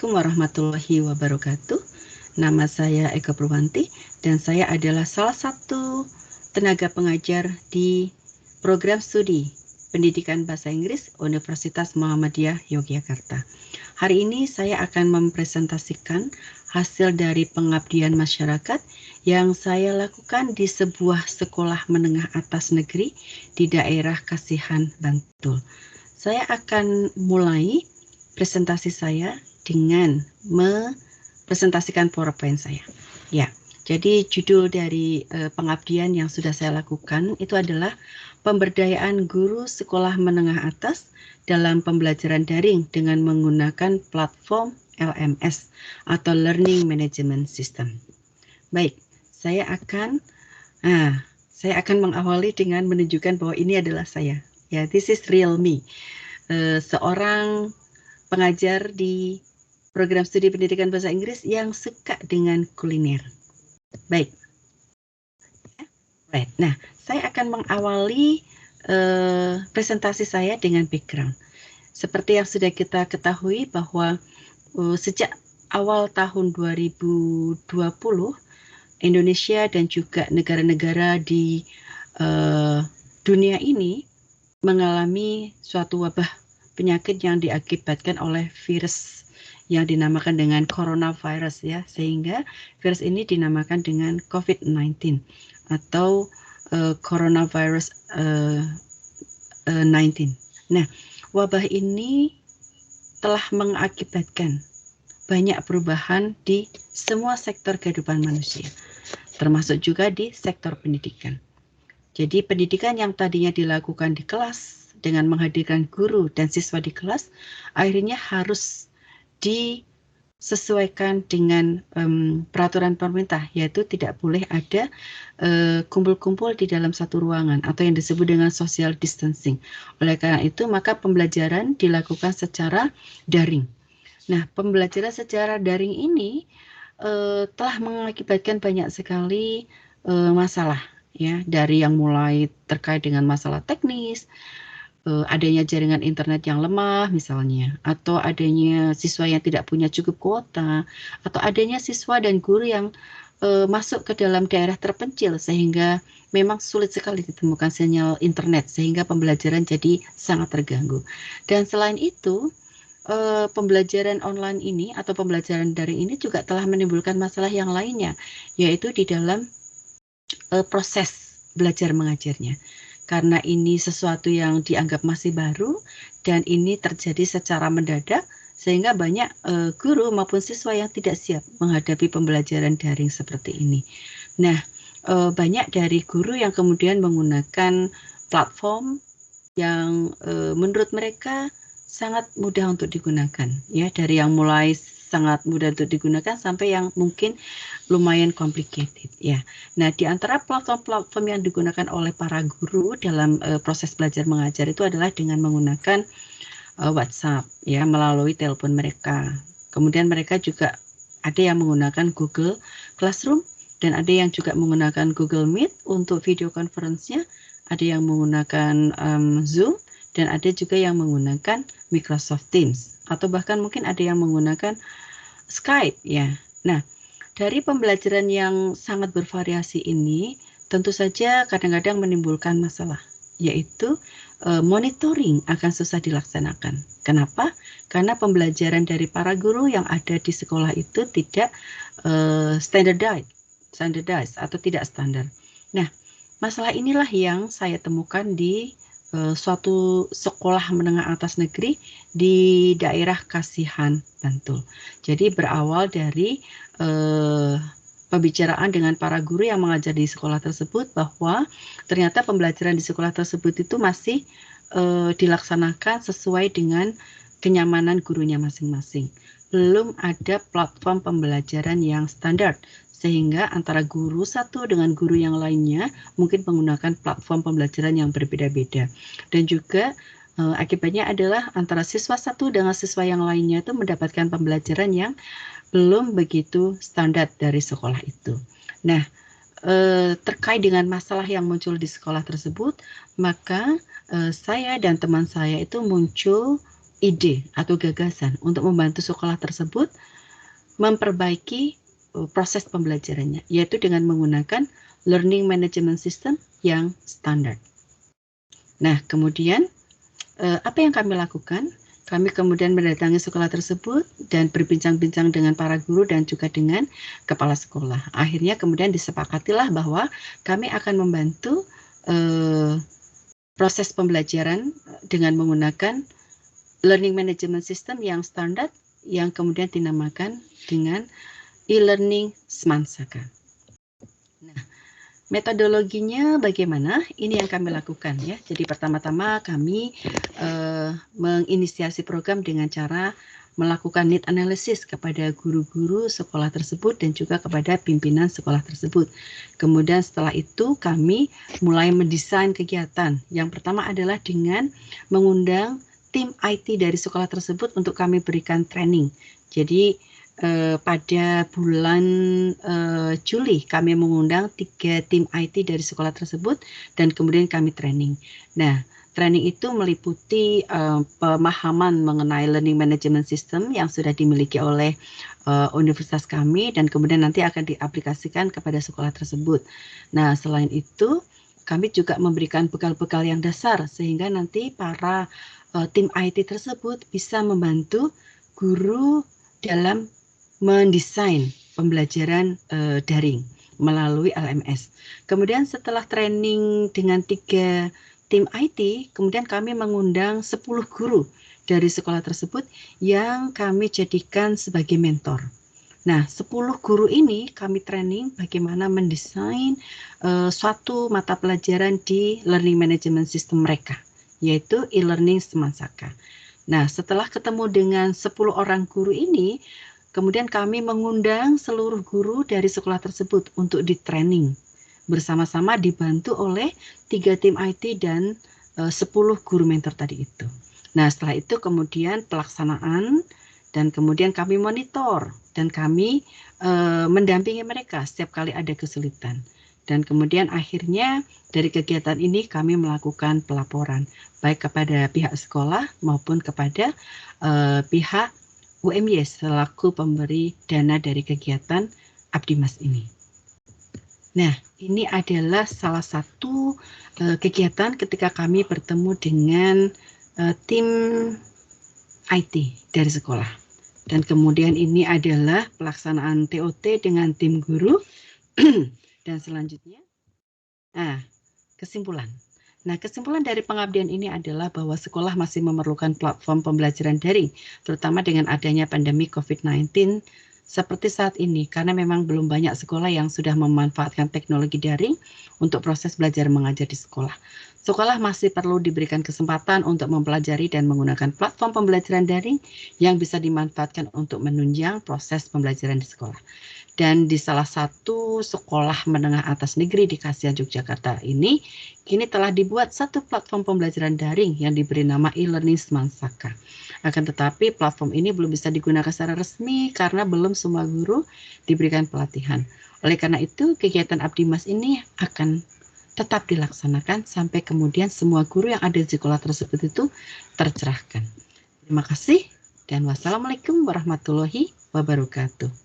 Assalamualaikum warahmatullahi wabarakatuh. Nama saya Eka Purwanti dan saya adalah salah satu tenaga pengajar di program studi Pendidikan Bahasa Inggris Universitas Muhammadiyah Yogyakarta. Hari ini saya akan mempresentasikan hasil dari pengabdian masyarakat yang saya lakukan di sebuah sekolah menengah atas negeri di daerah Kasihan, Bantul. Saya akan mulai presentasi saya dengan mempresentasikan PowerPoint saya. Ya, jadi judul dari pengabdian yang sudah saya lakukan itu adalah pemberdayaan guru sekolah menengah atas dalam pembelajaran daring dengan menggunakan platform LMS atau Learning Management System. Baik, saya akan mengawali dengan menunjukkan bahwa ini adalah saya. Ya, this is real me. Seorang pengajar di program studi pendidikan bahasa Inggris yang suka dengan kuliner. Baik. Right. Nah, saya akan mengawali presentasi saya dengan background. Seperti yang sudah kita ketahui bahwa sejak awal tahun 2020, Indonesia dan juga negara-negara di dunia ini mengalami suatu wabah penyakit yang diakibatkan oleh virus yang dinamakan dengan coronavirus ya, sehingga virus ini dinamakan dengan COVID-19 atau coronavirus 19. Nah, wabah ini telah mengakibatkan banyak perubahan di semua sektor kehidupan manusia, termasuk juga di sektor pendidikan. Jadi pendidikan yang tadinya dilakukan di kelas dengan menghadirkan guru dan siswa di kelas, akhirnya harus disesuaikan dengan peraturan pemerintah, yaitu tidak boleh ada kumpul-kumpul di dalam satu ruangan atau yang disebut dengan social distancing. Oleh karena itu, maka pembelajaran dilakukan secara daring. Nah, pembelajaran secara daring ini telah mengakibatkan banyak sekali masalah, ya, dari yang mulai terkait dengan masalah teknis, adanya jaringan internet yang lemah misalnya, atau adanya siswa yang tidak punya cukup kuota, atau adanya siswa dan guru yang masuk ke dalam daerah terpencil sehingga memang sulit sekali ditemukan sinyal internet sehingga pembelajaran jadi sangat terganggu. Dan selain itu, pembelajaran online ini atau pembelajaran daring ini juga telah menimbulkan masalah yang lainnya, yaitu di dalam proses belajar mengajarnya. Karena ini sesuatu yang dianggap masih baru dan ini terjadi secara mendadak, sehingga banyak guru maupun siswa yang tidak siap menghadapi pembelajaran daring seperti ini. Nah, banyak dari guru yang kemudian menggunakan platform yang menurut mereka sangat mudah untuk digunakan, ya, dari yang mulai sangat mudah untuk digunakan sampai yang mungkin lumayan complicated, ya. Nah, di antara platform-platform yang digunakan oleh para guru dalam proses belajar mengajar itu adalah dengan menggunakan WhatsApp, ya, melalui telepon mereka. Kemudian mereka juga ada yang menggunakan Google Classroom dan ada yang juga menggunakan Google Meet untuk video conference-nya, ada yang menggunakan Zoom, dan ada juga yang menggunakan Microsoft Teams, atau bahkan mungkin ada yang menggunakan Skype, ya. Nah, dari pembelajaran yang sangat bervariasi ini, tentu saja kadang-kadang menimbulkan masalah, yaitu monitoring akan susah dilaksanakan. Kenapa? Karena pembelajaran dari para guru yang ada di sekolah itu tidak standardized atau tidak standar. Nah, masalah inilah yang saya temukan di suatu sekolah menengah atas negeri di daerah Kasihan, Bantul. Jadi berawal dari pembicaraan dengan para guru yang mengajar di sekolah tersebut bahwa ternyata pembelajaran di sekolah tersebut itu masih dilaksanakan sesuai dengan kenyamanan gurunya masing-masing. Belum ada platform pembelajaran yang standar, sehingga antara guru satu dengan guru yang lainnya mungkin menggunakan platform pembelajaran yang berbeda-beda. Dan juga akibatnya adalah antara siswa satu dengan siswa yang lainnya itu mendapatkan pembelajaran yang belum begitu standar dari sekolah itu. Nah, terkait dengan masalah yang muncul di sekolah tersebut, maka saya dan teman saya itu muncul ide atau gagasan untuk membantu sekolah tersebut memperbaiki proses pembelajarannya, yaitu dengan menggunakan learning management system yang standar. Nah, kemudian apa yang kami lakukan? Kami kemudian mendatangi sekolah tersebut dan berbincang-bincang dengan para guru dan juga dengan kepala sekolah. Akhirnya kemudian disepakatilah bahwa kami akan membantu proses pembelajaran dengan menggunakan learning management system yang standar yang kemudian dinamakan dengan e-learning Semansaka. Nah, metodologinya bagaimana? Ini yang kami lakukan ya. Jadi pertama-tama kami menginisiasi program dengan cara melakukan need analysis kepada guru-guru sekolah tersebut dan juga kepada pimpinan sekolah tersebut. Kemudian setelah itu kami mulai mendesain kegiatan. Yang pertama adalah dengan mengundang tim IT dari sekolah tersebut untuk kami berikan training. Jadi pada bulan Juli kami mengundang 3 tim IT dari sekolah tersebut dan kemudian kami training. Nah, training itu meliputi pemahaman mengenai learning management system yang sudah dimiliki oleh universitas kami dan kemudian nanti akan diaplikasikan kepada sekolah tersebut. Nah, selain itu kami juga memberikan bekal-bekal yang dasar sehingga nanti para tim IT tersebut bisa membantu guru dalam mendesain pembelajaran daring melalui LMS. Kemudian setelah training dengan 3 tim IT, kemudian kami mengundang 10 guru dari sekolah tersebut yang kami jadikan sebagai mentor. Nah, 10 guru ini kami training bagaimana mendesain suatu mata pelajaran di learning management system mereka, yaitu e-learning Semansaka. Nah, setelah ketemu dengan 10 orang guru ini, kemudian kami mengundang seluruh guru dari sekolah tersebut untuk di-training. Bersama-sama dibantu oleh 3 tim IT dan 10 guru mentor tadi itu. Nah, setelah itu kemudian pelaksanaan dan kemudian kami monitor dan kami mendampingi mereka setiap kali ada kesulitan. Dan kemudian akhirnya dari kegiatan ini kami melakukan pelaporan baik kepada pihak sekolah maupun kepada pihak UMY selaku pemberi dana dari kegiatan Abdimas ini. Nah, ini adalah salah satu kegiatan ketika kami bertemu dengan tim IT dari sekolah. Dan kemudian ini adalah pelaksanaan TOT dengan tim guru. Dan selanjutnya, kesimpulan. Nah, kesimpulan dari pengabdian ini adalah bahwa sekolah masih memerlukan platform pembelajaran daring, terutama dengan adanya pandemi COVID-19 seperti saat ini, karena memang belum banyak sekolah yang sudah memanfaatkan teknologi daring untuk proses belajar mengajar di sekolah. Sekolah masih perlu diberikan kesempatan untuk mempelajari dan menggunakan platform pembelajaran daring yang bisa dimanfaatkan untuk menunjang proses pembelajaran di sekolah. Dan di salah satu sekolah menengah atas negeri di Kasihan, Yogyakarta ini, kini telah dibuat satu platform pembelajaran daring yang diberi nama e-learning Semansaka. Akan tetapi platform ini belum bisa digunakan secara resmi karena belum semua guru diberikan pelatihan. Oleh karena itu, kegiatan Abdimas ini akan tetap dilaksanakan sampai kemudian semua guru yang ada di sekolah tersebut itu tercerahkan. Terima kasih dan wassalamualaikum warahmatullahi wabarakatuh.